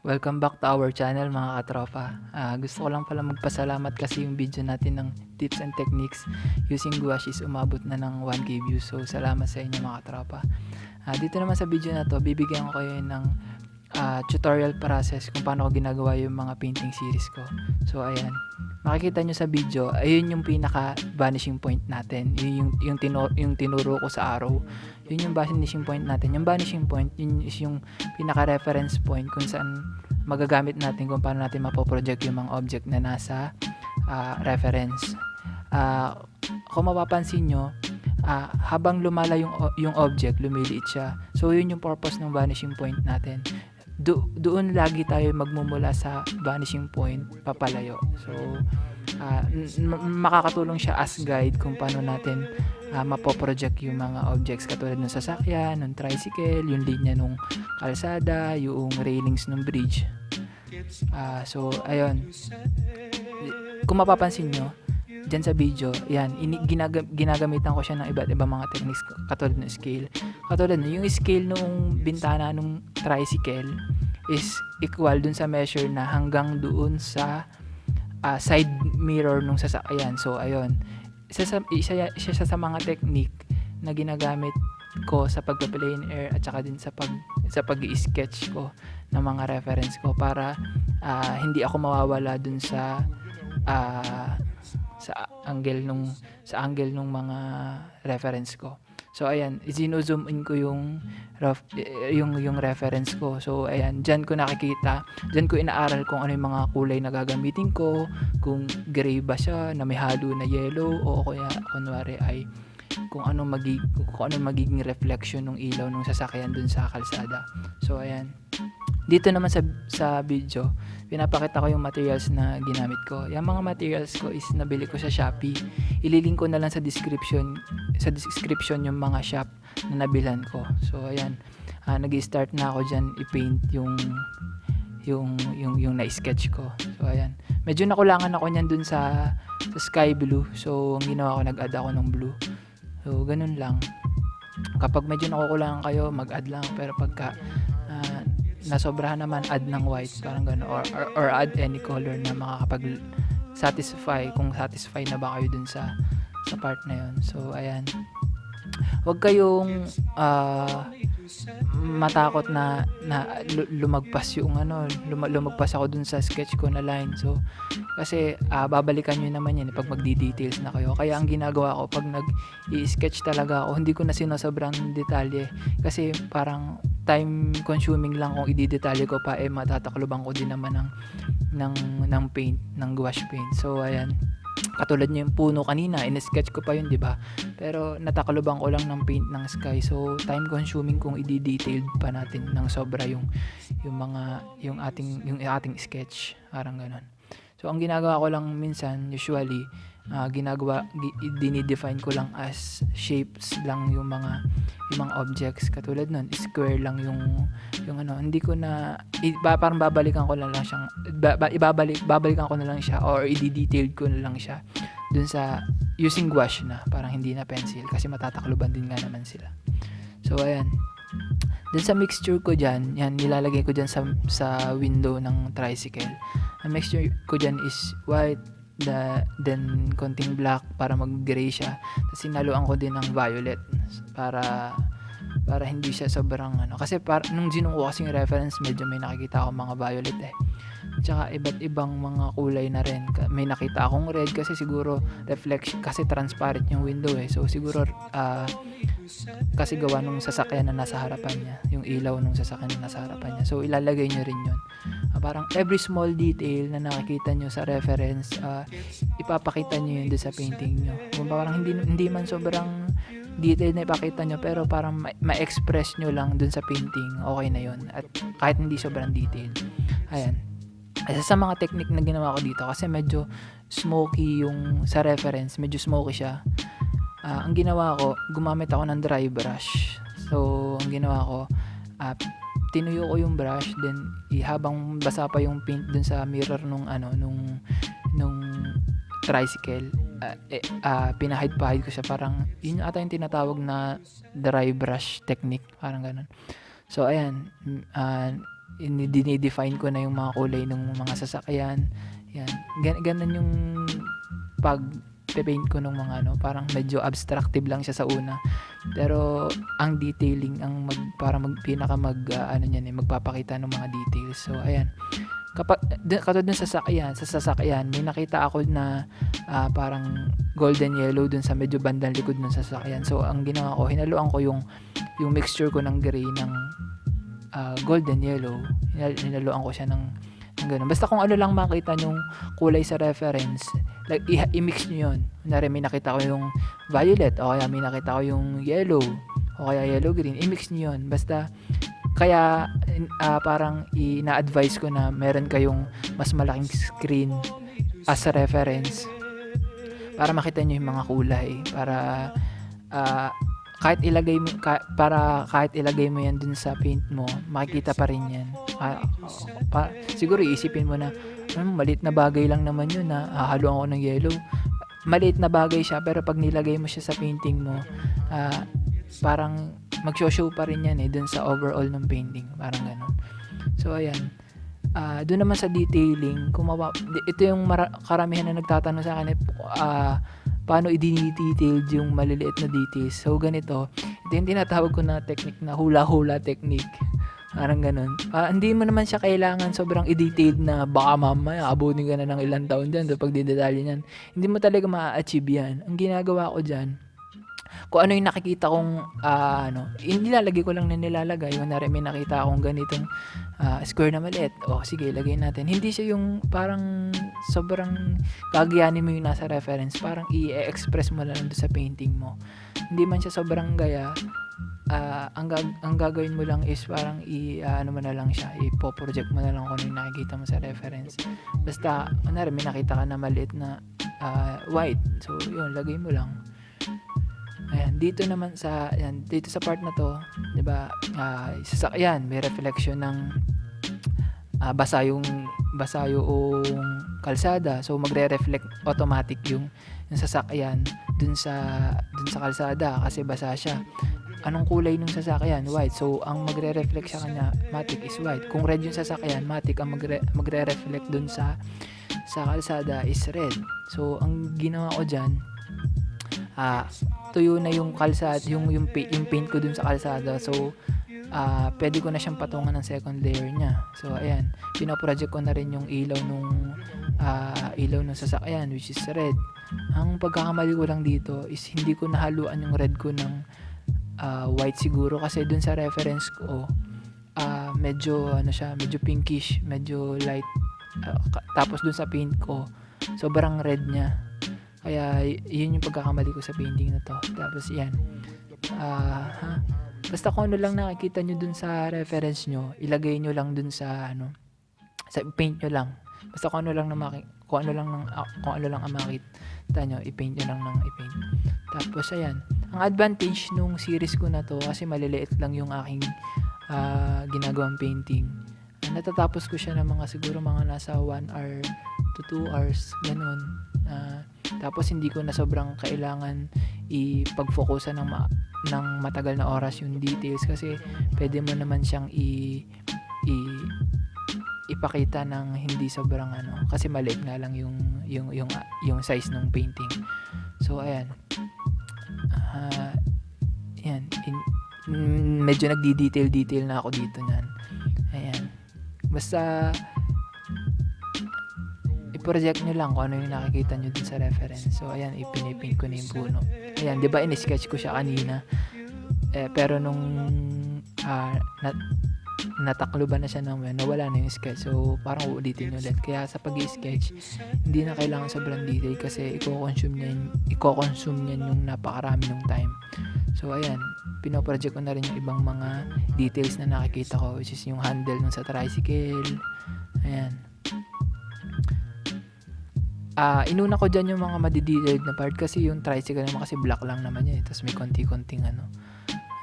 Welcome back to our channel mga katropa. Gusto ko lang pala magpasalamat kasi yung video natin ng tips and techniques using Gouache is umabot na ng 1k views. So salamat sa inyo mga katropa. Dito naman sa video na to, bibigyan ko kayo ng tutorial process kung paano ko ginagawa yung mga painting series ko. So ayan, makikita nyo sa video, ayun yung pinaka vanishing point natin. Yun yung tinuro ko sa arrow. Yun yung vanishing point natin. Yung vanishing point, yun is yung pinaka reference point kung saan magagamit natin kung paano natin mapoproject yung mga object na nasa reference. Kung mapapansin nyo, habang lumala yung object, lumiliit siya. So yun yung purpose ng vanishing point natin. Doon lagi tayo magmumula sa vanishing point papalayo. So makakatulong siya as guide kung paano natin mapoproject yung mga objects katulad ng sasakyan, ng tricycle, yung linya ng kalsada, yung railings ng bridge. So ayun, kung mapapansin nyo dyan sa video, yan, ginagamitan ko siya ng iba't ibang mga techniques katulad ng scale. Katulad ng yung scale nung bintana nung tricycle is equal dun sa measure na hanggang doon sa side mirror nung sasakyan. So ayun, isa sa mga technique na ginagamit ko sa pagpa-plein air at saka din sa pag-i-sketch ko ng mga reference ko para hindi ako mawawala dun sa angle nung mga reference ko. So ayan, zoom in ko yung reference ko. So ayan, diyan ko nakikita, diyan ko inaaral kung ano yung mga kulay na gagamitin ko, kung gray ba siya na may halo na yellow o kaya kunwari ay kung ano magiging reflection ng ilaw ng sasakyan dun sa kalsada. So ayan. Dito naman sa video, pinapakita ko yung materials na ginamit ko. Yung mga materials ko is nabili ko sa Shopee. Ililink ko na lang sa description yung mga shop na nabilan ko. So ayan, nag-start na ako diyan i-paint yung na-sketch ko. So ayan. Medyo nakulangan ako niyan dun sa sky blue. So ang ginawa ko, nag-add ako ng blue. So ganun lang. Kapag medyo nakukulangan kayo, mag-add lang, pero pagka nasobrahan naman, add ng white, parang gano'n, or add any color na makakapag satisfy, kung satisfy na ba kayo dun sa part na yun. So ayan, huwag kayong matakot na lumagpas lumagpas ako dun sa sketch ko na line. So kasi babalikan nyo naman yan pag magdi-details na kayo. Kaya ang ginagawa ko, pag nag-i-sketch talaga ako, hindi ko na sinosobrang detalye kasi parang time consuming lang kung i-detalye ko pa, matatakloban ko din naman ng paint, ng gouache paint. So ayan, katulad niyo yung puno kanina, in-sketch ko pa yun, di ba? Pero natakloban ko lang ng paint ng sky. So time consuming kung i-detailed pa natin ng sobra yung ating sketch, parang ganun. So ang ginagawa ko lang minsan, usually dinidefine ko lang as shapes lang yung mga objects. Katulad nun, square lang yung hindi ko na parang babalikan ko na lang siyang babalikan ko na lang siya, or i-detailed ko na lang siya dun sa using gouache na, parang hindi na pencil kasi matatakloban din nga naman sila. So ayan, dun sa mixture ko dyan, yan, nilalagay ko dyan sa window ng tricycle. Ang mixture ko dyan is white, then konting black para mag-gray siya. Tapos sinaluan ko din ng violet para hindi siya sobrang kasi nung ko kasing reference, medyo may nakikita akong mga violet tsaka iba't ibang mga kulay na rin. May nakita akong red kasi siguro reflection, kasi transparent yung window so siguro kasi gawa nung sasakyan na nasa harapan niya, yung ilaw nung sasakyan na nasa harapan niya. So ilalagay nyo rin yun. Parang every small detail na nakikita nyo sa reference, ipapakita nyo yun doon sa painting nyo. Parang hindi man sobrang detail na ipakita nyo, pero parang ma-express nyo lang doon sa painting, okay na yun. At kahit hindi sobrang detail. Ayan. Isa sa mga technique na ginawa ko dito, kasi medyo smoky yung sa reference, medyo smoky siya. Ang ginawa ko, gumamit ako ng dry brush. So ang ginawa ko, tinuyo ko yung brush, then habang basa pa yung paint dun sa mirror nung tricycle, pinahid ko siya. Parang yun ata yung tinatawag na dry brush technique, parang ganun. So ayan, dinidefine ko na yung mga kulay ng mga sasakyan. Yan. Ganun yung pag-paint ko ng mga parang medyo abstractive lang siya sa una. Pero ang detailing ang magpapakita ng mga details. So ayan. Katulad dun sa sasakyan, may nakita ako na parang golden yellow dun sa medyo bandang likod ng sasakyan. So ang ginawa ko, hinaluan ko yung mixture ko ng gray ng golden yellow. Hinaluan ko siya ng ganun. Basta kung ano lang makita yung kulay sa reference, like i-mix nyo yun. Kunwari may nakita ko yung violet, o kaya may nakita ko yung yellow, o kaya yellow green, i-mix nyo yun. Basta kaya parang ina-advise ko na meron kayong mas malaking screen as a reference para makita nyo yung mga kulay, para kahit ilagay mo yan dun sa paint mo, makikita pa rin yan. Siguro iisipin mo na maliit na bagay lang naman yun, hahaluan ko ng yellow. Maliit na bagay siya, pero pag nilagay mo siya sa painting mo, parang mag-show pa rin yan dun sa overall ng painting, parang gano'n. So ayan, doon naman sa detailing, ito yung karamihan na nagtatanong sa akin, paano i-detail yung maliliit na details. So ganito, ito yung tinatawag ko na technique na hula-hula technique, parang gano'n. Hindi mo naman siya kailangan sobrang i-detailed na baka mamaya abutin ka na ng ilang taon dyan sa pagdidetalye niyan. Hindi mo talaga ma-achieve yan. Ang ginagawa ko dyan, kung ano yung nakikita kong nilalagay ko lang na nilalagay. Kunwari may nakita akong ganitong square na maliit, sige, lagay natin. Hindi siya yung parang sobrang gagayanin mo yung nasa reference, parang i-express mo lang doon sa painting mo. Hindi man siya sobrang gaya. Ang gagawin mo lang is parang mo na lang siya, ipo-project mo na lang kung ano yung nakikita mo sa reference. Basta kunwari may nakita ka na maliit na white, so yun, lagay mo lang. Ayan, dito sa part na to, 'di ba? Sasakyan, may reflection ng basa yung kalsada. So magre-reflect automatic yung sasakyan dun sa kalsada kasi basa siya. Anong kulay ng sasakyan? White. So ang magre-reflect sa kanya, matic is white. Kung red yung sasakyan, matic ang magre-reflect dun sa kalsada is red. So ang ginawa ko diyan, tuyo na yung kalsada, yung paint ko dun sa kalsada. So pwede ko na siyang patungan ng second layer niya. So ayan, pina-project ko na rin yung ilaw ng sasakyan, which is red. Ang pagkakamali ko lang dito is hindi ko nahaluan yung red ko ng white siguro, kasi dun sa reference ko medyo medyo pinkish, medyo light, tapos dun sa paint ko sobrang red niya. Kaya yun yung pagkakamali ko sa painting na to. Tapos yan, basta kung ano lang nakikita nyo dun sa reference nyo, ilagay nyo lang dun sa sa paint nyo lang. Basta kung ano lang ang makita nyo, i-paint nyo lang ng i-paint. Tapos ayan, ang advantage nung series ko na to, kasi maliliit lang yung aking ginagawang painting, natatapos ko siya ng siguro nasa 1 hour to 2 hours, ganun. Tapos hindi ko na sobrang kailangan ipag-focusan ng matagal na oras yung details, kasi pwede mo naman siyang ipakita ng hindi sobrang kasi maliit nga lang yung size ng painting. So ayan, medyo nagdi-detail na ako dito niyan. Ayan, basta i-project nyo lang kung ano yung nakikita nyo dun sa reference. So ayan, ipinipaint ko na yung puno. Ayan, di ba in-sketch ko siya kanina, pero nung natakloban na siya nawala na yung sketch. So parang uulitin ulit. Kaya sa pag-i-sketch, hindi na kailangan sobrang detail, kasi i-consume niyan yung napakarami ng time. So ayan, pinoproject ko na rin yung ibang mga details na nakikita ko, which is yung handle ng sa tricycle. Ayan. Inuna ko dyan yung mga madidetailed na part, kasi yung tricycle naman kasi black lang naman yun, tapos may konti-konting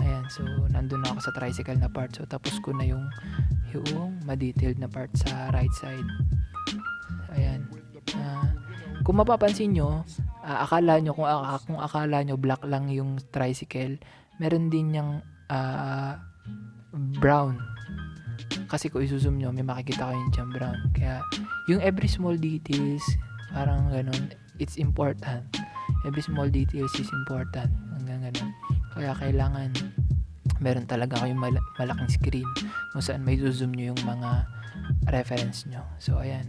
ayan, so nandun na ako sa tricycle na part. So tapos ko na yung madetailed na part sa right side. Ayan, kung mapapansin nyo, akala nyo kung akala nyo black lang yung tricycle, meron din yung brown kasi kung i-zoom nyo, may makikita kayo yung jam brown. Kaya, yung every small details, parang ganun, it's important. Every small details is important. Hanggang ganun. Kaya kailangan meron talaga kayong malaking screen kung saan may zoom nyo yung mga reference nyo. So, ayan.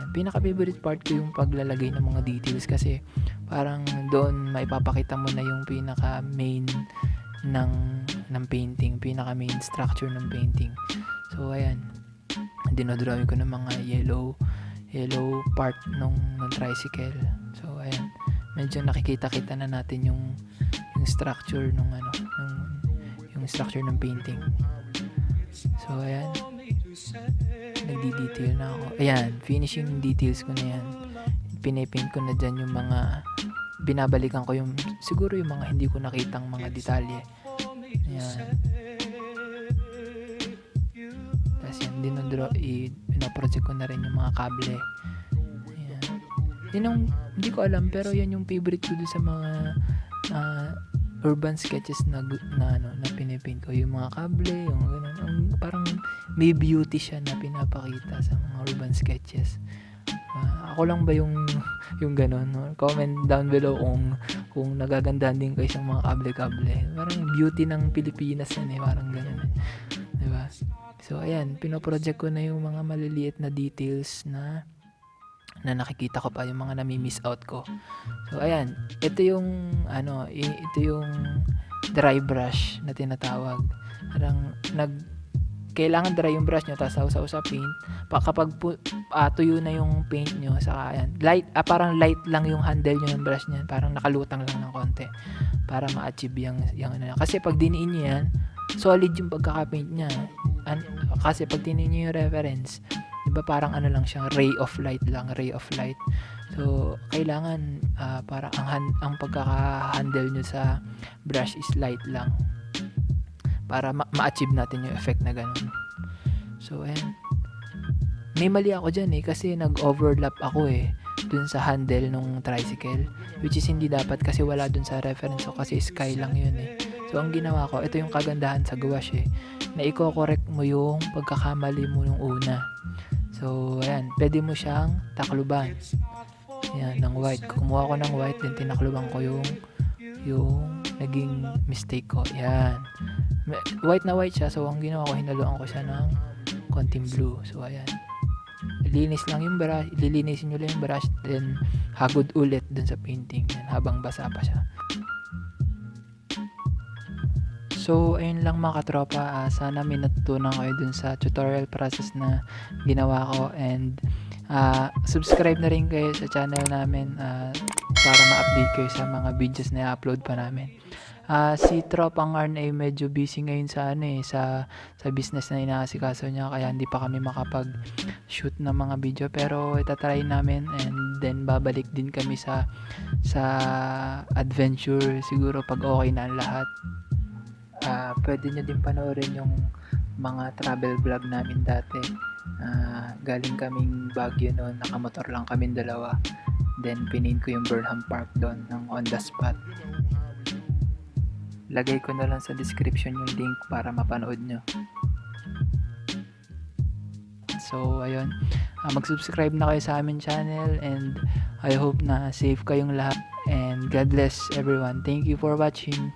Pinaka-favorite part ko yung paglalagay ng mga details kasi parang doon maipapakita mo na yung pinaka-main ng painting, pinaka-main structure ng painting. So, ayan. Dinodrawing ko ng mga yellow part nung tricycle. So, ayan. Medyo nakikita-kita na natin yung structure yung structure ng painting. So, ayan. Nagdi-detail na ako. Ayan, finishing details ko na yan. Pinipaint ko na dyan yung mga binabalikan ko yung siguro yung mga hindi ko nakitang mga detalye. Ayan. Tapos yan, pinaproject ko na rin yung mga kable. Ayan. Yun yung, hindi ko alam, pero yan yung favorite ko doon sa mga urban sketches na pinipaint ko, yung mga kable, yung ganun, parang may beauty siya na pinapakita sa mga urban sketches. Ako lang ba yung ganun, no? Comment down below kung nagagandahan din kayo sa mga kable-kable. Parang beauty ng Pilipinas yan, parang ganun, diba? So ayan, pinoproject ko na yung mga maliliit na details na nakikita ko pa, yung mga nami-miss out ko. So ayan, ito yung dry brush na tinatawag. Parang kailangan dry yung brush nyo, tapos sausaw sa paint. Kapag tuyo na yung paint nyo, saka ayan, parang light lang yung handle nyo ng brush nyo, parang nakalutang lang ng konti para ma-achieve yung kasi pag diniin nyo yan, solid yung pagkaka-paint nya. Kasi pag diniin nyo yung reference, diba parang lang siyang ray of light. So kailangan parang ang pagkaka-handle nyo sa brush is light lang para ma-achieve natin yung effect na ganun. So ayan, may mali ako dyan kasi nag-overlap ako dun sa handle nung tricycle, which is hindi dapat kasi wala dun sa reference ko kasi sky lang yun. So ang ginawa ko, ito yung kagandahan sa gouache na i-correct mo yung pagkakamali mo nung una. So, ayan, pwede mo siyang takluban. Ayan, ng white. Kumuha ko ng white, then tinakluban ko yung naging mistake ko. Ayan. White na white siya, so ang ginawa ko, hinaluan ko siya ng konting blue. So, ayan. Lilinisin nyo lang yung brush, then hagod ulit dun sa painting. Ayan, habang basa pa siya. So, ayun lang mga katropa. Sana may natutunan kayo dun sa tutorial process na ginawa ko. And subscribe na rin kayo sa channel namin para ma-update kayo sa mga videos na i-upload pa namin. Si Tropang Arn ay medyo busy ngayon sa business na inaasikaso niya. Kaya hindi pa kami makapag-shoot ng mga video. Pero itatry namin. And then babalik din kami sa adventure. Siguro pag okay na ang lahat. Pwede nyo din panoorin yung mga travel vlog namin dati. Galing kaming Baguio noon, nakamotor lang kaming dalawa. Then pinaint ko yung Burnham Park doon ng on the spot. Lagay ko na lang sa description yung link para mapanood nyo. So ayun, mag-subscribe na kayo sa aming channel, and I hope na safe kayong lahat, and God bless everyone. Thank you for watching.